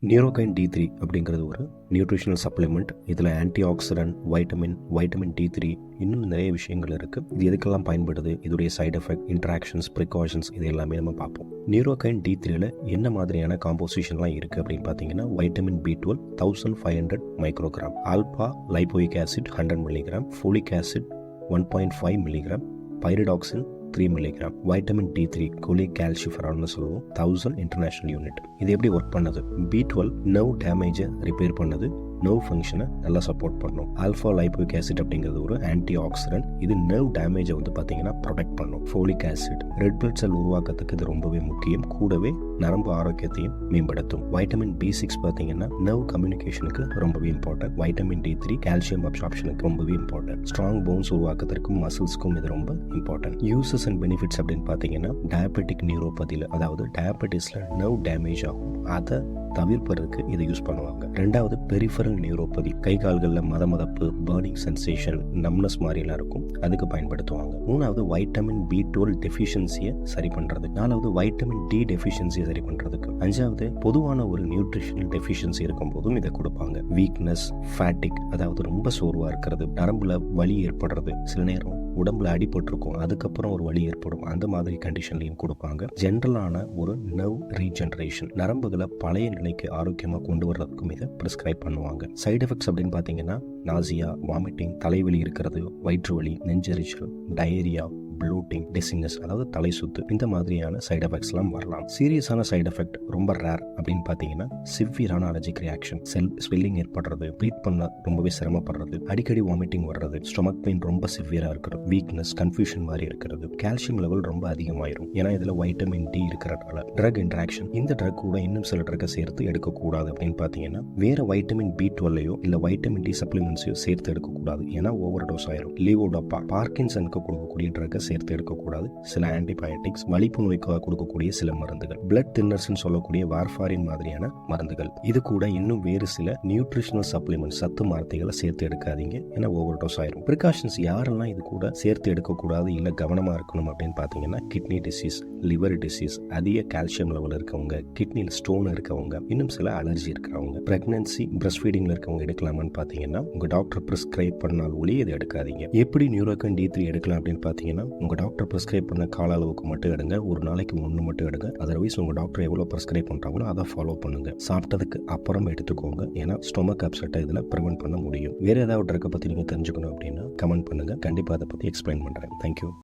நியூரோகைன் D3 அப்படிங்கிறது ஒரு nutritional supplement. இதில் ஆன்டி ஆக்சிடென்ட், வைட்டமின் D3 இன்னும் நிறைய விஷயங்கள் இருக்குது. இது எதுக்கெல்லாம் பயன்படுது, இதோடைய சைடு எஃபெக்ட், இன்ட்ராக்ஷன்ஸ், ப்ரிகாஷன்ஸ், இது எல்லாமே நம்ம பார்ப்போம். நியூரோகைன் D3ல என்ன மாதிரியான காம்போசிஷன்லாம் இருக்குது அப்படின்னு பார்த்தீங்கன்னா, vitamin B12 1500 microgram, alpha lipoic acid 100 milligram, folic acid 1.5 milligram, pyridoxine 3 milligram, vitamin D3 கோலிக் கால்சிஃபெரால்னு சொல்லுவோம் 1000 இன்டர்நேஷனல் யூனிட். இது எப்படி ஒர்க் பண்ணுது? B12 நர்வ் டேமேஜை ரிப்பேர் பண்ணுது, நர்வ் ஃபங்க்ஷனை நல்லா சப்போர்ட் பண்ணும். ஆல்ஃபா லைப்போயிக் ஆசிட் அப்படிங்கிறது ஒரு ஆன்டி ஆக்சிடென்ட், இது நர்வ் டேமேஜை பார்த்தீங்கன்னா ப்ரொடெக்ட் பண்ணும். Folic acid red blood cell உருவாக்கத்துக்கு இது ரொம்பவே முக்கியம், கூடவே நரம்பு ஆரோக்கியத்தையும் மேம்படுத்தும். வைட்டமின் B6 பார்த்தீங்கன்னா நர்வ் கம்யூனிகேஷனுக்கு ரொம்பவே இம்பார்ட்டன்ட். வைட்டமின் D3 கால்சியம் அப்சார்ப்ஷனுக்கு ரொம்பவே இம்பார்ட்டன்ட். ஸ்ட்ராங் போன்ஸ் உருவாக்கத்திற்கும் மசில்ஸ்க்கும் இது ரொம்ப இம்பார்ட்டன்ட். யூசஸ் அண்ட் பெனிஃபிட்ஸ் அப்படின்னு பார்த்தீங்கன்னா, டயபெட்டிக் நியூரோபதியில், அதாவது டயபெட்டிஸில் நர்வ் டேமேஜ் ஆகும், அதை தவிர்ப்பதற்கு இதை யூஸ் பண்ணுவாங்க. ரெண்டாவது பெரிஃபரல் நியூரோபதி, கை கால்களில் மதமதப்பு, பர்னிங் சென்சேஷன், நம்னஸ் மாதிரிலாம் இருக்கும், அதுக்கு பயன்படுத்துவாங்க. மூணாவது வைட்டமின் B12 டெஃபிஷியன்சியை சரி பண்ணுறது. நாலாவது வைட்டமின் D டெஃபிஷியன்சியை சரி பண்ணுறதுக்கு. அஞ்சாவது பொதுவான ஒரு நியூட்ரிஷனல் டெஃபிஷியன்சி இருக்கும் போதும் இதை கொடுப்பாங்க. வீக்னஸ், ஃபேட்டிக், அதாவது ரொம்ப சோர்வாக இருக்கிறது, நரம்புல வலி ஏற்படுறது, சில நேரம் உடம்புல அடிபட்டிருக்கும் அதுக்கப்புறம் ஒரு வலி ஏற்படும், அந்த மாதிரி கண்டிஷன்லையும் கொடுப்பாங்க. ஜென்ரலான ஒரு நர்வ் ரீஜெனரேஷன், நரம்புகளை பழைய நிலைக்கு ஆரோக்கியமாக கொண்டு வர்றதுக்கும் இதை ப்ரிஸ்கிரைப் பண்ணுவாங்க. சைடு எஃபெக்ட்ஸ் அப்படின்னு பார்த்தீங்கன்னா, நாசியா, வாமிட்டிங், தலைவலி இருக்கிறது, வயிற்று வலி, நெஞ்செரிச்சல், டயரியா, ப்ளூட்டிங், டிசினஸ், அதாவது தலை சுத்து, இந்த மாதிரியான சைடு எஃபெக்ட்ஸ்லாம் வரலாம். சீரியஸான சைடு எஃபெக்ட் ரொம்ப ரேர் அப்படின்னு பார்த்தீங்கன்னா, சிவியரான அலர்ஜிக் ரியாக்ஷன், ஸ்வெல்லிங் ஏற்படுறது, ப்ரீத் பண்ண ரொம்பவே சிரமப்படுறது, அடிக்கடி வாமிட்டிங் வர்றது, ஸ்டொமக் பெயின் ரொம்ப சிவியராக இருக்கிறது, வீக்னஸ், கன்ஃபியூஷன் மாதிரி இருக்கிறது, கால்சியம் லெவல் ரொம்ப அதிகமாயிரும், ஏன்னா இதில் வைட்டமின் D இருக்கிறதுனால. ட்ரக் இன்ட்ராக்ஷன், இந்த ட்ரக் கூட இன்னும் சில ட்ரக்கை சேர்த்து எடுக்கக்கூடாது அப்படின்னு பார்த்தீங்கன்னா, வேற வைட்டமின் B12 இல்லை வைட்டமின் D சப்ளிமெண்ட்ஸையோ சேர்த்து எடுக்கக்கூடாது, ஏன்னா ஓவர் டோஸ் ஆயிரும். லீவோடோப்பா, பார்க்கின்சனுக்கு கொடுக்கக்கூடிய ட்ரக்கை சேர்த்து எடுக்கக்கூடாது. சில ஆன்டிபயோட்டிக்ஸ், வலிப்பு நோய்க்காக கொடுக்கக்கூடிய சில மருந்துகள், பிளட் தின்னர்ஸ் சொல்லக்கூடிய வார்ஃபாரின் மாதிரியான மருந்துகள், இது கூட இன்னும் வேறு சில நியூட்ரிஷனல் சப்ளிமெண்ட், சத்து மார்த்தைகளை சேர்த்து எடுக்காதீங்க, ஏன்னா ஓவர் டோஸ் ஆயிரும். ப்ரிகாஷன்ஸ் யாரெல்லாம் இது கூட சேர்த்து எடுக்கக்கூடாது இல்லை கவனமாக இருக்கணும் அப்படின்னு பார்த்தீங்கன்னா, கிட்னி டிசீஸ், லிவர் டிசீஸ், அதிக கால்சியம் லெவல் இருக்கவங்க, கிட்னியில் ஸ்டோன் இருக்கவங்க, இன்னும் சில அலர்ஜி இருக்கிறவங்க, பிரெக்னன்சி, பிரஸ்ட் ஃபீடிங்ல இருக்கவங்க எடுக்கலாமான்னு பார்த்தீங்கன்னா, உங்க டாக்டர் பிரிஸ்கிரைப் பண்ணால் ஒளி இதை எடுக்காதீங்க. எப்படி நியூரோகைன் D3 எடுக்கலாம் அப்படின்னு பார்த்தீங்கன்னா, உங்க டாக்டர் பிரிஸ்கிரைப் பண்ண கால அளவுக்கு மட்டும் எடுங்க, ஒரு நாளைக்கு 1 மட்டும் எடுங்க. அதர்வைஸ் உங்க டாக்டர் எவ்வளவு பிரிஸ்கிரைப் பண்றாங்களோ அதை ஃபாலோ பண்ணுங்க. சாப்பிட்டதுக்கு அப்புறம் எடுத்துக்கோங்க, ஏன்னா ஸ்டொமக் அப்செட்டை இதில் ப்ரிவென்ட் பண்ண முடியும். வேற ஏதாவது ட்ரக்கை பற்றி நீங்க தெரிஞ்சுக்கணும் அப்படின்னா கமெண்ட் பண்ணுங்க, கண்டிப்பாக அதை பற்றி எக்ஸ்பிளைன் பண்றேன். தேங்க்யூ.